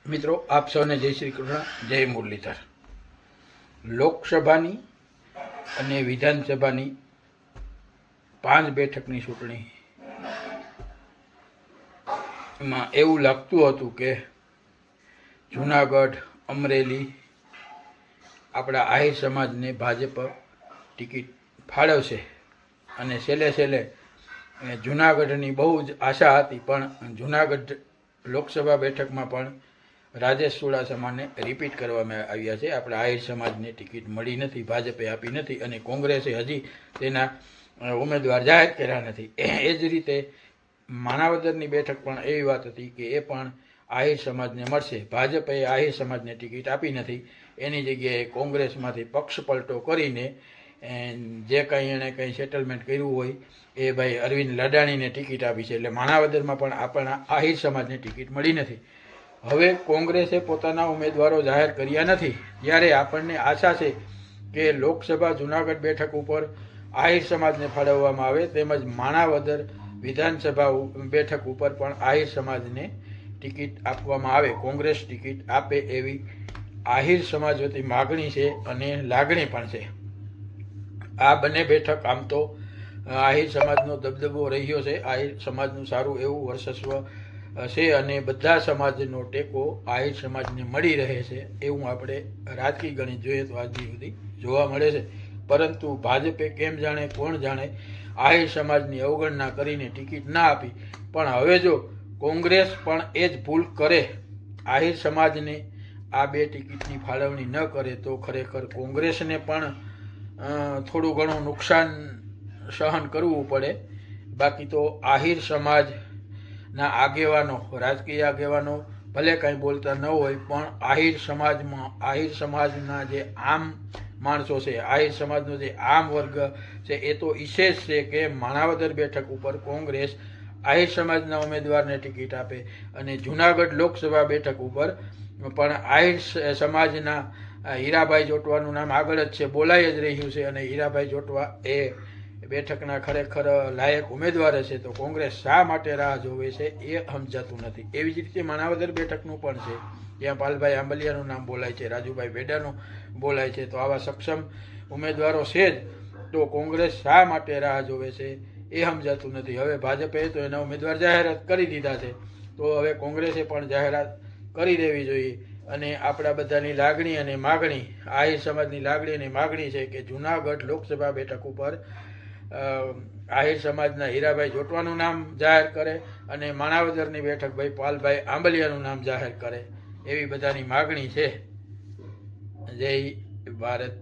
મિત્રો આપ સૌને જય શ્રી કૃષ્ણ, જય મુરલીધર। લોકસભાની અને વિધાનસભાની 5 બેઠકની ચૂંટણીમાં એવું લાગતું હતું કે જૂનાગઢ, અમરેલી આપણા આહિર સમાજને ભાજપ ટિકિટ ફાળવશે અને છેલ્લે જૂનાગઢની બહુ જ આશા હતી, પણ જૂનાગઢ લોકસભા બેઠકમાં પણ રાજેશ ચુડાસમાને રિપીટ કરવામાં આવ્યા છે। આપણા આહિર સમાજને ટિકિટ મળી નથી, ભાજપે આપી નથી અને કોંગ્રેસે હજી તેના ઉમેદવાર જાહેર કર્યા નથી। એ જ રીતે માણાવદરની બેઠક પણ એવી વાત હતી કે એ પણ આહિર સમાજને મળશે। ભાજપે આહિર સમાજને ટિકિટ આપી નથી, એની જગ્યાએ કોંગ્રેસમાંથી પક્ષ પલટો કરીને જે કંઈ એણે કંઈ સેટલમેન્ટ કર્યું હોય એ ભાઈ અરવિંદ લડાણીને ટિકિટ આપી છે। એટલે માણાવદરમાં પણ આપણા આહિર સમાજને ટિકિટ મળી નથી। હવે કોંગ્રેસે પોતાના ઉમેદવારો જાહેર કર્યા નથી, ત્યારે આપણને આશા છે કે લોકસભા જૂનાગઢ બેઠક ઉપર આહિર સમાજને ફાળવવામાં આવે, તેમજ માણાવદર વિધાનસભા બેઠક ઉપર પણ આહિર સમાજને ટિકિટ આપવામાં આવે, કોંગ્રેસ ટિકિટ આપે એવી આહિર સમાજ વતી માગણી છે અને લાગણી પણ છે। આ બંને બેઠક આમ તો આહિર સમાજનો દબદબો રહ્યો છે, આહિર સમાજનું સારું એવું વર્ચસ્વ છે અને બધા સમાજનો ટેકો આહિર સમાજને મળી રહે છે એવું આપણે રાજકીય ગણિત જોઈએ તો આજ સુધી જોવા મળે છે। પરંતુ ભાજપે કેમ જાણે કોણ જાણે આહિર સમાજની અવગણના કરીને ટિકિટ ના આપી, પણ હવે જો કોંગ્રેસ પણ એ જ ભૂલ કરે, આહિર સમાજને આ 2 ટિકિટની ફાળવણી ન કરે તો ખરેખર કોંગ્રેસને પણ થોડું ઘણું નુકસાન સહન કરવું પડે। બાકી તો આહિર સમાજના આગેવાનો, રાજકીય આગેવાનો ભલે કાંઈ બોલતા ન હોય, પણ આહિર સમાજના જે આમ માણસો છે, આહિર સમાજનો જે આમ વર્ગ છે, એ તો ઈચ્છે જ છે કે માણાવદર બેઠક ઉપર કોંગ્રેસ આહિર સમાજના ઉમેદવારને ટિકિટ આપે અને જૂનાગઢ લોકસભા બેઠક ઉપર પણ આહિર સમાજના હીરાભાઈ જોટવાનું નામ આગળ જ છે, બોલાઈ જ રહ્યું છે અને હીરાભાઈ જોટવા એ બેઠકના ખરેખર લાયક ઉમેદવાર છે, તો કોંગ્રેસ શા માટે રાહ જોવે છે એ સમજાતું નથી। એવી જ રીતે માણાવદર બેઠકનું પણ છે, ત્યાં પાલભાઈ આંબલિયાનું નામ બોલાય છે, રાજુભાઈ બેડાનું બોલાય છે, તો આવા સક્ષમ ઉમેદવારો છે જ, તો કોંગ્રેસ શા માટે રાહ જોવે છે એ સમજાતું નથી। હવે ભાજપે તો એના ઉમેદવાર જાહેરાત કરી દીધા છે, તો હવે કોંગ્રેસે પણ જાહેરાત કરી દેવી જોઈએ અને આપણા બધાની લાગણી અને માગણી, આહિર સમાજની લાગણી અને માગણી છે કે જૂનાગઢ લોકસભા બેઠક ઉપર આહિર સમાજના હીરાભાઈ જોટવાનું નામ જાહેર કરે અને માણાવદરની બેઠક ભાઈ પાલભાઈ આંબલિયાનું નામ જાહેર કરે, એવી બધાની માગણી છે। જય ભારત।